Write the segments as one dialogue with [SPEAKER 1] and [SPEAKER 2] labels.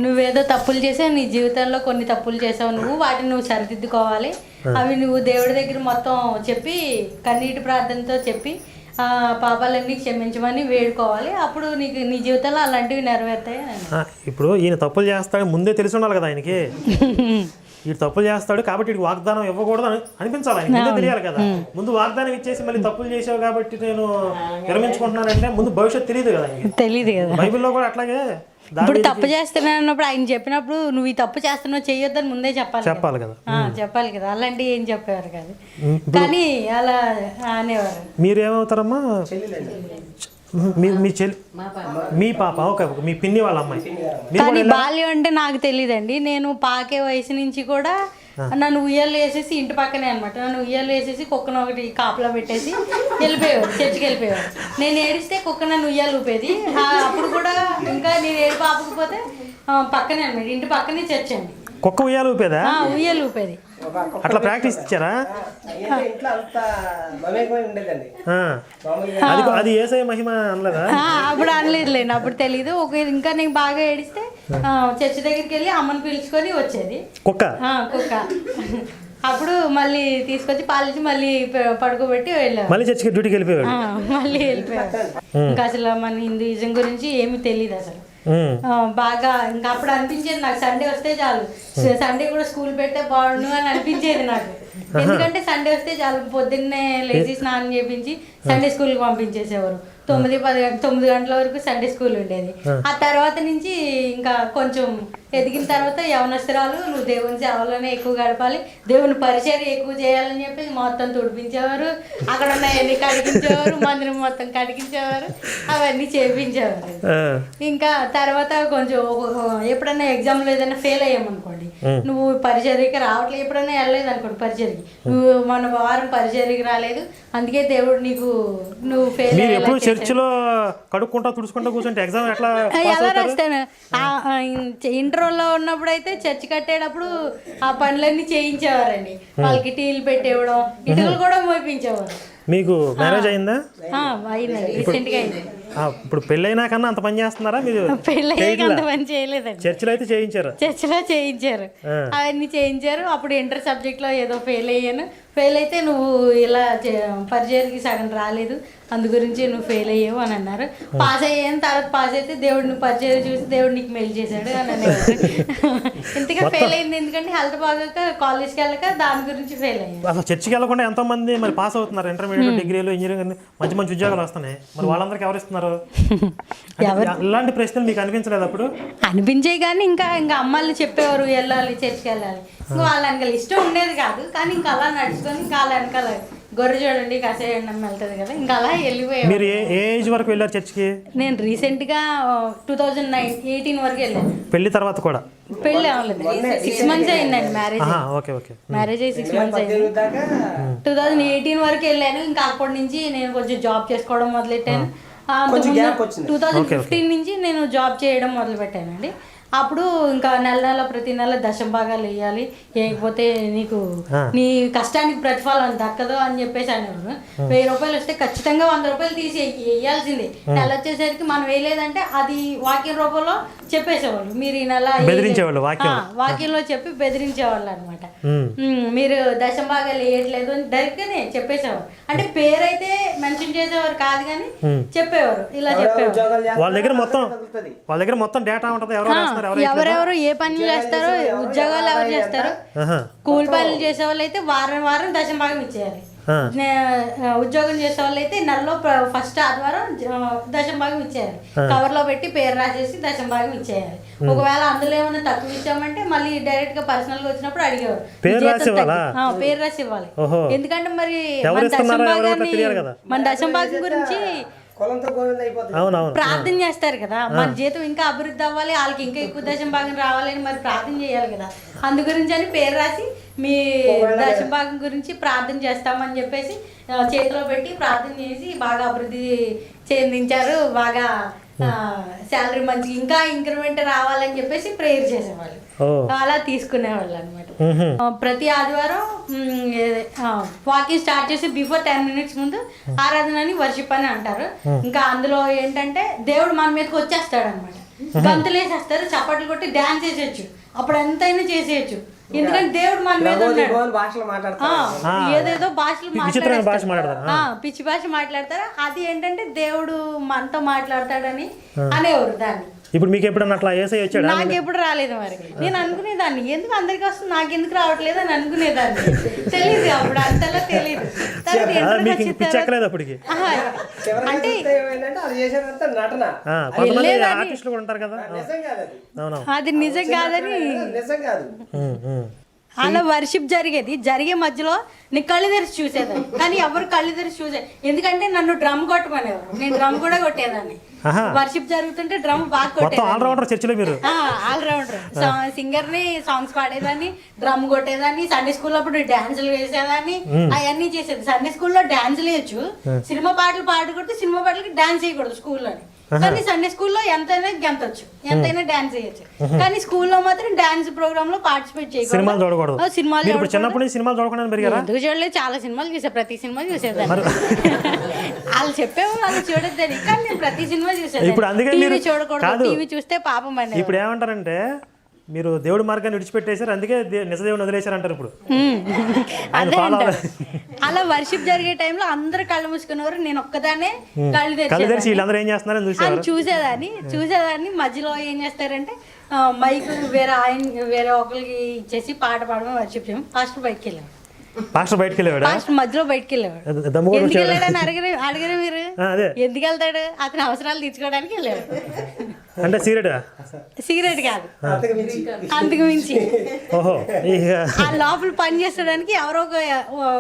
[SPEAKER 1] నువ్వేదో తప్పులు చేసావు, నీ జీవితంలో కొన్ని తప్పులు చేసావు, వాటిని నువ్వు సరిదిద్దుకోవాలి. అవి నువ్వు దేవుడి దగ్గర మొత్తం చెప్పి కన్నీటి ప్రార్థనతో చెప్పి పాపాలన్నీ క్షమించమని వేడుకోవాలి. అప్పుడు నీకు నీ జీవితంలో అలాంటివి నెరవేరుతాయి.
[SPEAKER 2] ఇప్పుడు ఈయన తప్పులు చేస్తాడు ముందే తెలిసి ఉండాలి కదా ఆయనకి. వీడు తప్పులు చేస్తాడు కాబట్టి వీడికి వాగ్దానం ఇవ్వకూడదు అని అనిపించాలి, ఆయన ముందే తెలియాలి కదా. ముందు వాగ్దానం ఇచ్చేసి మళ్ళీ తప్పులు చేసావు కాబట్టి నేను విరమించుకుంటున్నానంటే ముందు భవిష్యత్తు తెలియదు కదా.
[SPEAKER 1] తెలియదు కదా.
[SPEAKER 2] బైబిల్లో కూడా అట్లాగే
[SPEAKER 1] ఇప్పుడు తప్పు చేస్తున్నానప్పుడు ఆయన చెప్పినప్పుడు నువ్వు ఈ తప్పు చేస్తున్నావు చెయ్యొద్దని ముందే చెప్పాలి కదా. చెప్పాలి కదా. అలాంటివి ఏం చెప్పేవారు కాదు, కానీ అలా అనేవారు.
[SPEAKER 2] మీరేమవుతారమ్మా? మీ చెల్లి, మీ పాప, ఓకే, మీ పిన్ని వాళ్ళ అమ్మాయి.
[SPEAKER 1] కానీ బాల్యం అంటే నాకు తెలియదండి. నేను పాకే వయసు నుంచి కూడా నన్ను ఉయ్యాలు వేసేసి ఇంటి పక్కనే అనమాట, నన్ను ఉయ్యాలు వేసేసి కుక్కను ఒకటి కాపలా పెట్టేసి వెళ్ళిపోయేవాడు, చర్చికి వెళ్ళిపోయేవాడు. నేను ఏడిస్తే కుక్క నన్ను ఉయ్యాలు ఊపేది. అప్పుడు కూడా ఇంకా నేను ఏడు ఆపకపోతే పక్కనే అనమాట, ఇంటి పక్కనే చర్చ్ అండి.
[SPEAKER 2] కుక్క ఉయ్యాలు ఊపేదా?
[SPEAKER 1] ఉయ్యాలు ఊపేది.
[SPEAKER 2] అట్లా ప్రాక్టీస్ ఇచ్చారా? అది యేసయ్య మహిమ అనలేదా?
[SPEAKER 1] అప్పుడు అనలేదులేండి, అప్పుడు తెలీదు. ఇంకా నేను బాగా ఏడిస్తే చర్చి దగ్గరికి వెళ్ళి అమ్మని పిలుచుకొని వచ్చేది కుక్క. అప్పుడు మళ్ళీ తీసుకొచ్చి పాలించి మళ్ళీ పడుకోబెట్టి వెళ్ళాను.
[SPEAKER 2] మళ్ళీ చర్చికి డ్యూటీకి వెళ్ళిపోయాడు.
[SPEAKER 1] మళ్ళీ వెళ్ళిపోయాడు. ఇంకా అసలు మన హిందూయిజం గురించి ఏమీ తెలియదు అసలు. బాగా ఇంకా అప్పుడు అనిపించేది నాకు సండే వస్తే చాలు, సండే కూడా స్కూల్ పెడితే బాగుండు అని అనిపించేది నాకు. ఎందుకంటే సండే వస్తే చాలు, పొద్దున్నే లేచి స్నానం చేపించి సండే స్కూల్కి పంపించేసేవారు. 9 గంటల వరకు సండే స్కూల్ ఉండేది. ఆ తర్వాత నుంచి ఇంకా కొంచెం ఎదిగిన తర్వాత యవనస్తురాలు నువ్వు దేవుని సేవలోనే ఎక్కువ గడపాలి, దేవుని పరిచర్య ఎక్కువ చేయాలని చెప్పి మొత్తం తుడిపించేవారు, అక్కడ ఉన్న కడిగించేవారు, మందిరం మొత్తం కడిగించేవారు, అవన్నీ చేయించేవారు. ఇంకా తర్వాత కొంచెం ఎప్పుడైనా ఎగ్జామ్లో ఏదైనా ఫెయిల్ అయ్యామనుకోండి, నువ్వు పరిచర్యకి రావట్లేదు, ఎప్పుడైనా వెళ్ళలేదు అనుకోండి పరిచర్యకి, నువ్వు మన వారం పరిచర్యకి రాలేదు, అందుకే దేవుడు నీకు నువ్వు ఫెయిల్ అయ్యావు.
[SPEAKER 2] చర్చిలో కడుక్కుంటా తుడుచుకుంటా కూర్చుంటే ఎగ్జామ్ ఎలా
[SPEAKER 1] రాస్తాను? ఇంటర్లో ఉన్నప్పుడు అయితే చర్చి కట్టేటప్పుడు ఆ పనులన్నీ చేయించేవారండి. వాళ్ళకి టీలు పెట్టేవడం, ఇటుకలు కూడా మోపించేవారు.
[SPEAKER 2] మీకు మ్యారేజ్ అయిందా?
[SPEAKER 1] అయిందండి, రీసెంట్గా అయింది.
[SPEAKER 2] ఇప్పుడు పెళ్ళైనా కన్నా అంత పని చేస్తున్నారా మీరు?
[SPEAKER 1] పెళ్ళయ్యాక అంత పని చేయలేదండి.
[SPEAKER 2] చర్చిలో అయితే చేయించారు.
[SPEAKER 1] చర్చిలో చేయించారు, అవన్నీ చేయించారు. అప్పుడు ఇంటర్ సబ్జెక్ట్లో ఏదో ఫెయిల్ అయ్యాను. ఫెయిల్ అయితే నువ్వు ఇలా పరిచయకి సగం రాలేదు, అందు గురించి నువ్వు ఫెయిల్ అయ్యావు అని అన్నారు. పాస్ అయ్యాను, తర్వాత పాస్ అయితే దేవుడు నువ్వు పరిచయం చూసి దేవుడు నీకు మెయిల్ చేశాడు అని అన్నారు. ఇంతగా ఫెయిల్ అయింది ఎందుకంటే హెల్త్ బాగాక కాలేజ్కి వెళ్ళక దాని గురించి ఫెయిల్ అయ్యాను.
[SPEAKER 2] అసలు చర్చికి వెళ్ళకుండా ఎంతో మంది మరి పాస్ అవుతున్నారు, ఇంటర్మీడియట్, డిగ్రీలు, ఇంజనీరింగ్, మంచి మంచి ఉద్యోగాలు వస్తున్నాయి. మరి వాళ్ళందరికీ ఎవరు ఇస్తున్నారు? ఇలాంటి ప్రశ్నలు మీకు అనిపించలేదు అప్పుడు?
[SPEAKER 1] అనిపించాయి, కానీ ఇంకా అమ్మాయిలు చెప్పేవారు వెళ్ళాలి చర్చికి వెళ్ళాలి. ఇంకా వాళ్ళ వెనకాల ఇష్టం ఉండేది కాదు, కానీ ఇంకా అలా నడుచుకొని ఇంకా వాళ్ళ వెనకాల గొర్రె చూడండి కాసేయండి వెళ్తుంది కదా, ఇంకా అలా వెళ్ళిపోయాను.
[SPEAKER 2] మీరు ఏ ఏజ్ వరకు వెళ్ళారు చర్చికి?
[SPEAKER 1] నేను రీసెంట్గా 2018 వరకు వెళ్ళాను.
[SPEAKER 2] పెళ్లి తర్వాత కూడా?
[SPEAKER 1] పెళ్ళి అవ్వలేదు, 6 months అయిందండి మ్యారేజ్. మ్యారేజ్ అయ్యి 6 months అయింది. 2018 వరకు వెళ్ళాను. ఇంకా అప్పటి నుంచి నేను కొంచెం జాబ్ చేసుకోవడం మొదలెట్టాను. 2015 నుంచి నేను జాబ్ చేయడం మొదలు పెట్టానండి. అప్పుడు ఇంకా నెల ప్రతి నెల దశంభాగాలు వేయాలి, వేయకపోతే నీకు నీ కష్టానికి ప్రతిఫలం దక్కదు అని చెప్పేసి అనేవారు. 1000 రూపాయలు వస్తే ఖచ్చితంగా 100 రూపాయలు తీసి వేయాల్సిందే. నెల వచ్చేసరికి మనం వేయలేదంటే అది వాక్యం రూపంలో చెప్పేసేవాళ్ళు, మీరు ఈ నెల వాక్యంలో చెప్పి బెదిరించేవాళ్ళు అనమాట. మీరు దశంభాగాలు వేయట్లేదు అని డైరెక్ట్గానే చెప్పేసేవారు. అంటే పేరైతే మెన్షన్ చేసేవారు కాదు, కానీ చెప్పేవారు, ఇలా చెప్పేవారు.
[SPEAKER 2] వాళ్ళ దగ్గర మొత్తం డేటా ఉంటుంది,
[SPEAKER 1] ఎవరెవరు ఏ పనులు చేస్తారో, ఉద్యోగాలు ఎవరు చేస్తారు, కూలి పనులు చేసే వాళ్ళు అయితే వారం దశంభాగం ఇచ్చేయాలి. ఉద్యోగం చేసే వాళ్ళు అయితే నెలలో ఫస్ట్ ఆదివారం దశంభాగం ఇచ్చేయాలి. కవర్ లో పెట్టి పేరు రాసేసి దశంభాగం ఇచ్చేయాలి. ఒకవేళ అందులో ఏమైనా తక్కువ ఇచ్చామంటే మళ్ళీ డైరెక్ట్ గా పర్సనల్ గా వచ్చినప్పుడు అడిగేవారు, పేరు రాసి ఇవ్వాలి. ఎందుకంటే మరి మన దశంభాగం గురించి ప్రార్థన చేస్తారు కదా, మన జీతం ఇంకా అభివృద్ధి అవ్వాలి, వాళ్ళకి ఇంకా ఎక్కువ దశంభాగం రావాలని మరి ప్రార్థన చేయాలి కదా. అందు గురించి అని పేరు రాసి మీ దశంభాగం గురించి ప్రార్థన చేస్తామని చెప్పేసి చేతిలో పెట్టి ప్రార్థన చేసి బాగా అభివృద్ధి చెందించారు. బాగా శాలరీ మంచిగా ఇంకా ఇంక్రిమెంట్ రావాలని చెప్పేసి ప్రేయర్ చేసేవాళ్ళు, అలా తీసుకునేవాళ్ళు అనమాట. ప్రతి ఆదివారం వాకింగ్ స్టార్ట్ చేసి బిఫోర్ 10 minutes ముందు ఆరాధన అని వర్షిప్ అని అంటారు. ఇంకా అందులో ఏంటంటే దేవుడు మన మీదకి వచ్చేస్తాడు అనమాట. గంతులు వేసేస్తారు, చప్పట్లు కొట్టి డాన్స్ చేసేయచ్చు, అప్పుడు ఎంతైనా చేసేయచ్చు. ఎందుకంటే దేవుడు మన మీద ఉన్నాడు. ఏదేదో భాషలు పిచ్చి భాష మాట్లాడతారు. అది ఏంటంటే దేవుడు మనతో మాట్లాడతాడని అనేవారు దాన్ని.
[SPEAKER 2] ఇప్పుడు మీకు ఎప్పుడన్నా అట్లా ఏసై వచ్చాడు?
[SPEAKER 1] నాకు ఎప్పుడు రాలేదు. మరి నేను అనుకునేదాన్ని ఎందుకు అందరికి వస్తుంది నాకు ఎందుకు రావట్లేదు అని అనుకునేదాన్ని. తెలియదు అప్పుడు, అంతలా తెలియదు.
[SPEAKER 2] అప్పటికి
[SPEAKER 1] అంటే అది నిజం కాదని అలా వర్షిప్ జరిగే మధ్యలో నేను కళ్ళు తెరిచి చూసేదాన్ని, కానీ ఎవరు కళ్ళు తెరిచి చూసే, ఎందుకంటే నన్ను డ్రమ్ కొట్టమనేవారు, నేను డ్రమ్ కూడా కొట్టేదాన్ని. వర్షిప్ జరుగుతుంటే డ్రమ్ బాగా కొట్టేదాన్ని. ఆల్రౌండర్ సింగర్ ని, సాంగ్స్ పాడేదాన్ని, డ్రమ్ కొట్టేదాన్ని. సండే స్కూల్ అప్పుడు డాన్సులు వేసేదాన్ని, అవన్నీ చేసేది. సండే స్కూల్లో డాన్సులు వేయచ్చు, సినిమా పాటలు పాడకూడదు, సినిమా పాటలకి డాన్స్ చేయకూడదు స్కూల్లోని. కానీ సండే స్కూల్లో ఎంతైనా గెంతొచ్చు, ఎంతైనా డాన్స్ చేయొచ్చు. కానీ స్కూల్లో మాత్రం డాన్స్ ప్రోగ్రామ్ లో పార్టిసిపేట్ చేయకూడదు. ఎందుకు చూడలేదు, చాలా సినిమాలు చూసా, ప్రతి సినిమా చూసేదాన్ని. వాళ్ళు చెప్పేవాళ్ళు వాళ్ళు చూడొద్దని, కానీ నేను ప్రతి సినిమా చూసేదాన్ని. టీవీ చూడకూడదు, టీవీ చూస్తే పాపం అని.
[SPEAKER 2] ఇప్పుడు ఏమంటారంటే మీరు దేవుడి మార్గాన్ని విడిచిపెట్టేశారు, అందుకే నిజదేవుని వదిలేశారు అంటారు. ఇప్పుడు
[SPEAKER 1] అలా వర్షిప్ జరిగే టైంలో అందరు కళ్ళు మూసుకునేవారు, నేను ఒక్కదానే కళ్ళు
[SPEAKER 2] తెరిచి వీళ్ళందరూ ఏం చేస్తున్నారని
[SPEAKER 1] చూసేదాన్ని. మధ్యలో ఏం చేస్తారంటే మైక్ వేరే ఒకరికి ఇచ్చేసి పాట పాడమని వర్షిప్ చేయడం. పాస్టర్ బయటకు వెళ్ళాము. మధ్యలో బయటకి వెళ్ళేవాడు. ఎందుకు వెళ్ళాడని అడిగారు మీరు? ఎందుకు వెళ్తాడు? అతని అవసరాలు తీర్చుకోవడానికి వెళ్ళాడు.
[SPEAKER 2] అంటే
[SPEAKER 1] సిగరెట్ కాదు, అంతకు మించి ఆ లోపల పని చేసడానికి ఎవరో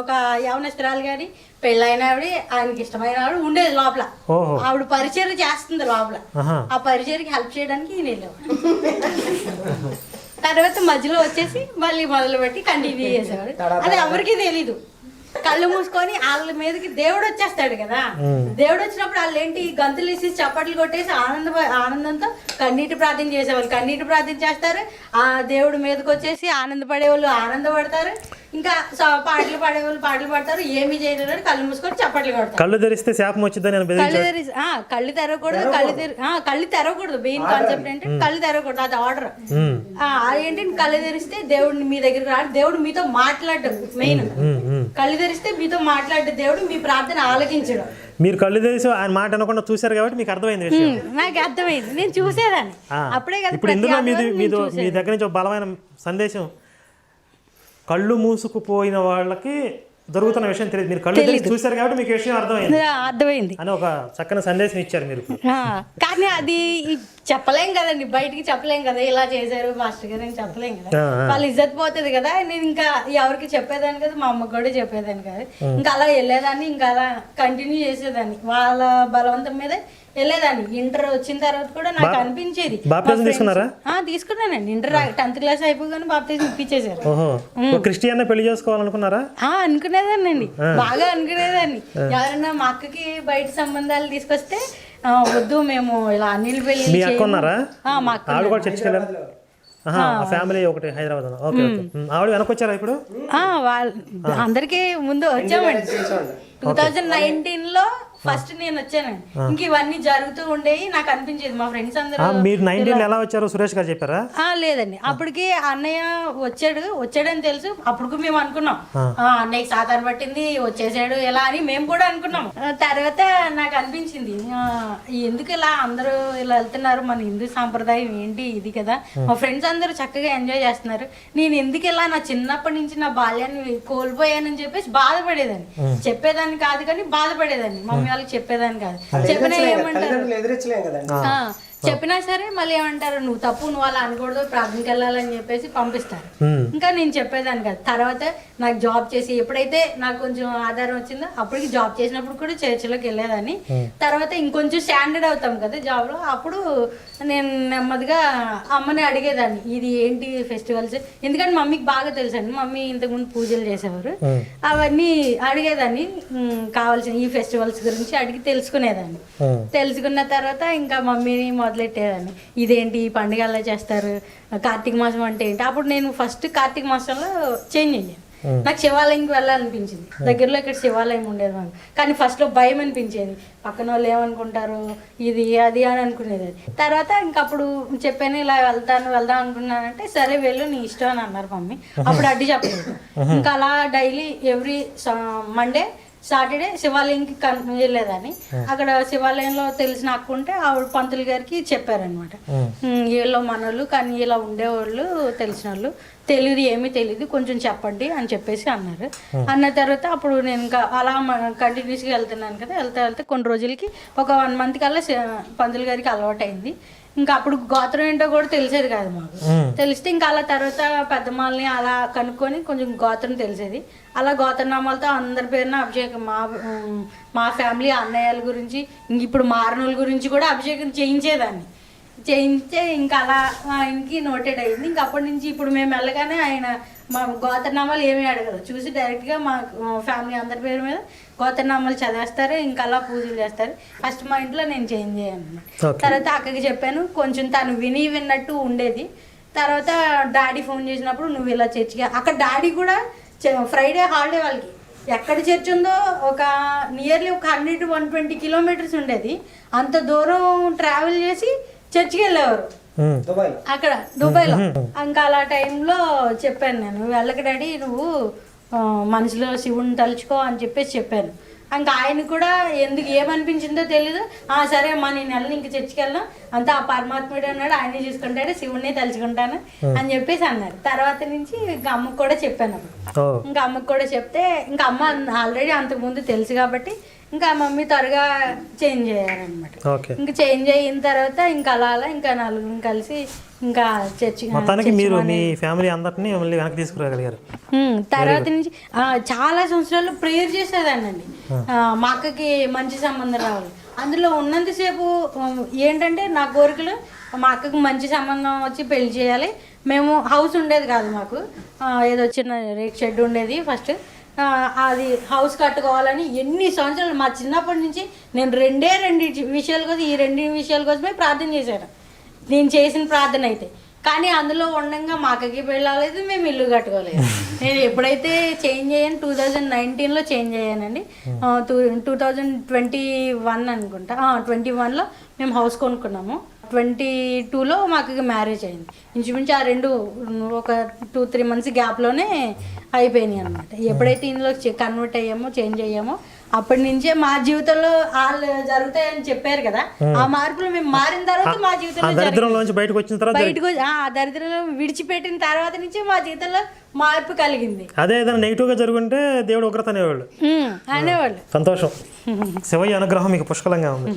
[SPEAKER 1] ఒక యవనస్తురాలు కానీ పెళ్ళైన ఆవిడ, ఆయనకి ఇష్టమైన ఆవిడ ఉండేది లోపల. ఆవిడ పరిచయం చేస్తుంది లోపల, ఆ పరిచయకి హెల్ప్ చేయడానికి ఈయన వెళ్ళేవాడు. తర్వాత మధ్యలో వచ్చేసి మళ్ళీ మొదలు పెట్టి కంటిన్యూ చేసేవాడు. అది ఎవరికి తెలీదు. కళ్ళు మూసుకొని వాళ్ళ మీదకి దేవుడు వచ్చేస్తాడు కదా. దేవుడు వచ్చినప్పుడు వాళ్ళు ఏంటి గంతులు వేసి చప్పట్లు కొట్టేసి ఆనందంతో కన్నీటి ప్రార్థన చేసేవాళ్ళు. కన్నీటి ప్రార్థన చేస్తారు, ఆ దేవుడి మీదకి వచ్చేసి ఆనందపడేవాళ్ళు ఆనందపడతారు, ఇంకా పాటలు పాడేవాళ్ళు పాటలు పాడతారు. ఏమి చేయలేరు, కళ్ళు మూసుకొని చప్పట్లు కొడతారు.
[SPEAKER 2] కళ్ళు తెరిస్తే శాపం వచ్చిందని
[SPEAKER 1] కళ్ళు తెరవకూడదు, కళ్ళు తెరవకూడదు. మెయిన్ కాన్సెప్ట్ ఏంటంటే కళ్ళు తెరవకూడదు, అది ఆర్డర్. ఏంటంటే కళ్ళు తెరిస్తే దేవుడిని మీ దగ్గరికి రాడు, దేవుడు మీతో మాట్లాడడం మెయిన్. కళ్ళు తెరిస్తే మీతో మాట్లాడే దేవుడు మీ ప్రార్థన ఆలకించడం.
[SPEAKER 2] మీరు కళ్ళు తెరిచి ఆయన మాట అనకుండా చూశారు కాబట్టి మీకు అర్థమైంది విషయం.
[SPEAKER 1] నాకు అర్థమైంది, నేను చూసేదాన్ని అప్పుడే కదా.
[SPEAKER 2] ఇప్పుడు ఇందులో మీ దగ్గర నుంచి ఒక బలమైన సందేశం, కళ్ళు మూసుకుపోయిన వాళ్ళకి దొరుకుతున్న విషయం తెలియదు, మీరు కళ్ళు తెరిచి చూశారు కాబట్టి మీకు విషయం అర్థమైంది అని ఒక చక్కని సందేశం ఇచ్చారు మీరు.
[SPEAKER 1] కానీ అది చెప్పలేం కదండి, బయటికి చెప్పలేం కదా, ఇలా చేశారు మాస్టర్ గారు అని చెప్పలేం కదా. వాళ్ళు ఇజ్జత్ పోతుంది కదా. నేను ఇంకా ఎవరికి చెప్పేదాన్ని కదా, మా అమ్మకి కూడా చెప్పేదాన్ని కదా. ఇంకా అలా వెళ్ళేదాన్ని, ఇంకా అలా కంటిన్యూ చేసేదాన్ని. వాళ్ళ బలవంతం మీద వెళ్ళేదాన్ని. ఇంటర్ వచ్చిన తర్వాత కూడా నాకు అనిపించేది. తీసుకున్నానండి. ఇంటర్ 10th క్లాస్ అయిపోగానే బాప్టిజం ఇప్పించేశారు.
[SPEAKER 2] క్రిస్టియన్ పెళ్లి చేసుకోవాలనుకున్నారా?
[SPEAKER 1] అనుకునేదాన్ని, బాగా అనుకునేదాన్ని. ఎవరైనా మా అక్కకి బయట సంబంధాలు తీసుకొస్తే వద్దు, మేము ఇలా అనిల్ పెళ్లి.
[SPEAKER 2] మా ఫ్యామిలీ ఒకటి హైదరాబాద్. ఆవిడ వెనకొచ్చారా ఇప్పుడు?
[SPEAKER 1] అందరికీ ముందు వచ్చామండి. 2019లో ఫస్ట్ నేను వచ్చానండి. ఇంక ఇవన్నీ జరుగుతూ ఉండేవి. నాకు అనిపించేది మా ఫ్రెండ్స్ అందరూ.
[SPEAKER 2] మీరు 19 ఎలా వచ్చారో సురేష్ గారు చెప్పారా?
[SPEAKER 1] లేదండి, అప్పటికి అన్నయ్య వచ్చాడని తెలుసు. అప్పుడు మేము అనుకున్నాం అన్నయ్య సాతాను పట్టింది వచ్చేసాడు ఎలా అని మేము కూడా అనుకున్నాం. తర్వాత నాకు అనిపించింది ఎందుకు ఇలా అందరూ ఇలా వెళ్తున్నారు, మన హిందూ సాంప్రదాయం ఏంటి ఇది కదా, మా ఫ్రెండ్స్ అందరూ చక్కగా ఎంజాయ్ చేస్తున్నారు, నేను ఎందుకు ఇలా నా చిన్నప్పటి నుంచి నా బాల్యాన్ని కోల్పోయానని చెప్పేసి బాధపడేదాన్ని. చెప్పేదాన్ని కాదు కానీ బాధపడేదాన్ని. మమ్మీ వాళ్ళకి చెప్పేదాన్ని కాదు. చెప్పినా ఏమంటారు, చెప్పినా సరే మళ్ళీ ఏమంటారు, నువ్వు తప్పు, నువ్వు అలా అనకూడదు, ప్రార్థనకి వెళ్ళాలని చెప్పేసి పంపిస్తారు. ఇంకా నేను చెప్పేదాన్ని కాదు. తర్వాత నాకు జాబ్ చేసి ఎప్పుడైతే నాకు కొంచెం ఆధారం వచ్చిందో అప్పటికి జాబ్ చేసినప్పుడు కూడా చర్చిలోకి వెళ్ళేదాన్ని. తర్వాత ఇంకొంచెం స్టాండర్డ్ అవుతాం కదా జాబ్లో. అప్పుడు నేను నెమ్మదిగా అమ్మని అడిగేదాన్ని, ఇది ఏంటి ఫెస్టివల్స్, ఎందుకంటే మమ్మీకి బాగా తెలుసండి, మమ్మీ ఇంతకుముందు పూజలు చేసేవారు. అవన్నీ అడిగేదాన్ని, కావాల్సిన ఈ ఫెస్టివల్స్ గురించి అడిగి తెలుసుకునేదాన్ని. తెలుసుకున్న తర్వాత ఇంకా మమ్మీని మొదలెట్టేదాన్ని, ఇదేంటి ఈ పండుగ ఎలా చేస్తారు, కార్తీక మాసం అంటే ఏంటి. అప్పుడు నేను ఫస్ట్ కార్తీక మాసంలో చేంజ్ అయ్యాను. నాకు శివాలయంకి వెళ్ళాలనిపించింది. దగ్గరలో ఇక్కడ శివాలయం ఉండేది మాకు. కానీ ఫస్ట్లో భయం అనిపించేది, పక్కన వాళ్ళు ఏమనుకుంటారు ఇది అది అని అనుకునేది. తర్వాత ఇంకప్పుడు చెప్పాను ఇలా వెళ్దాం అనుకున్నానంటే సరే వెళ్ళు నీ ఇష్టం అని అన్నారు మమ్మీ. అప్పుడు అడ్డు చెప్పలేదు. ఇంకా అలా డైలీ ఎవ్రీ మండే సాటర్డే శివాలయంకి వెళ్ళేదాన్ని. అక్కడ శివాలయంలో తెలిసిన అక్క ఉంటే ఆవిడ పంతులు గారికి చెప్పారనమాట, వీళ్ళు మనోళ్ళు కానీ ఇలా ఉండేవాళ్ళు తెలిసిన వాళ్ళు, తెలియదు ఏమీ తెలియదు కొంచెం చెప్పండి అని చెప్పేసి అన్నారు. అన్న తర్వాత అప్పుడు నేను ఇంకా అలా కంటిన్యూస్గా వెళ్తున్నాను కదా. వెళ్తే కొన్ని రోజులకి ఒక 1 month కల్లా పంతులు గారికి అలవాటు అయింది. ఇంకా అప్పుడు గోత్రం ఏంటో కూడా తెలిసేది కాదు మాకు. తెలిస్తే ఇంకా అలా తర్వాత పెద్దమ్మల్ని అలా కనుక్కొని కొంచెం గోత్రం తెలిసేది. అలా గోత్రనామాలతో అందరి పేరున అభిషేకం మా ఫ్యామిలీ అన్నయ్యల గురించి ఇప్పుడు మారణుల గురించి కూడా అభిషేకం చేయించేదాన్ని. చేయించే ఇంకా అలా ఆయనకి నోటెడ్ అయింది. ఇంకా అప్పటి నుంచి ఇప్పుడు మేము వెళ్ళగానే ఆయన మా గోత్రనామాలు ఏమీ అడగదు, చూసి డైరెక్ట్గా మా ఫ్యామిలీ అందరి పేరు మీద గోత్రనామాలు చదివేస్తారు. ఇంకా అలా పూజలు చేస్తారు. ఫస్ట్ మా ఇంట్లో నేను చేంజ్ చేయను అనమాట. తర్వాత అక్కకి చెప్పాను, కొంచెం తను విన్నట్టు ఉండేది. తర్వాత డాడీ ఫోన్ చేసినప్పుడు నువ్వు ఇలా చర్చిగా, అక్కడ డాడీ కూడా ఫ్రైడే హాలిడే వాళ్ళకి ఎక్కడ చర్చ్ ఉందో ఒక నియర్లీ ఒక 100-120 kilometers ఉండేది. అంత దూరం ట్రావెల్ చేసి చర్చికి వెళ్ళేవారు అక్కడ దుబాయ్లో. ఇంకా అలా టైంలో చెప్పాను నేను, వెళ్ళక డాడీ నువ్వు మనసులో శివుని తలుచుకో అని చెప్పేసి చెప్పాను. ఇంకా ఆయన కూడా ఎందుకు ఏమనిపించిందో తెలీదు, సరే అమ్మా నేను వెళ్ళను ఇంక చర్చికి వెళ్ళను, అంతా ఆ పరమాత్ముడు అన్నాడు ఆయనే చూసుకుంటాడు శివుణ్ణి తలుచుకుంటాను అని చెప్పేసి అన్నారు. తర్వాత నుంచి ఇంకా అమ్మకు కూడా చెప్పాను. అప్పుడు ఇంకా అమ్మకు కూడా చెప్తే ఇంకా అమ్మ ఆల్రెడీ అంతకుముందు తెలుసు కాబట్టి ఇంకా మమ్మీ త్వరగా చేంజ్ అయ్యారనమాట. ఇంకా చేంజ్ అయిన తర్వాత ఇంకా అలా ఇంకా నలుగురు కలిసి ఇంకా చర్చి
[SPEAKER 2] మొత్తానికి మీరు మీ ఫ్యామిలీ అందరినీ మళ్ళీ వెనక్కి తీసుకురాగలిగారు.
[SPEAKER 1] తర్వాత నుంచి చాలా సంవత్సరాలు ప్రేయర్ చేసేదానండి, మా అక్కకి మంచి సంబంధం రావాలి. అందులో ఉన్నంతసేపు ఏంటంటే నా కోరికలు మా అక్కకి మంచి సంబంధం వచ్చి పెళ్లి చేయాలి. మేము హౌస్ ఉండేది కాదు మాకు, ఏదో చిన్న రేక్ షెడ్ ఉండేది ఫస్ట్. అది హౌస్ కట్టుకోవాలని ఎన్ని సంవత్సరాలు మా చిన్నప్పటి నుంచి నేను రెండు విషయాల కోసం ఈ 2 విషయాల కోసమే ప్రార్థన చేశాను నేను చేసిన ప్రార్థన అయితే. కానీ అందులో ఉండగా మా అక్కకి పెళ్ళలేదు, మేము ఇల్లు కట్టుకోలేదు. నేను ఎప్పుడైతే చేంజ్ అయ్యాను 2019లో చేంజ్ అయ్యానండి. 2021 అనుకుంటా, 21లో మేము హౌస్ కొనుక్కున్నాము. 22లో మాకు మ్యారేజ్ అయింది. ఇంచుమించు ఆ 2 ఒక 2-3 months గ్యాప్లోనే అయిపోయినాయి అనమాట. ఎప్పుడైతే ఇందులో కన్వర్ట్ అయ్యామో చేంజ్ అయ్యామో అప్పటి నుంచే మా జీవితంలో వాళ్ళు జరుగుతాయని చెప్పారు కదా, ఆ మార్పులు మేము మారిన తర్వాత మా జీవితంలో బయటకు ఆ దరిద్రంలో విడిచిపెట్టిన తర్వాత నుంచి మా జీవితంలో మార్పు కలిగింది.
[SPEAKER 2] అదే ఏదైనా నెగిటివ్ గా జరుగుంటే దేవుడు ఉగ్రత అనేవాళ్ళు.
[SPEAKER 1] సంతోషం.
[SPEAKER 2] శివయ్య అనుగ్రహం మీకు పుష్కలంగా ఉంది.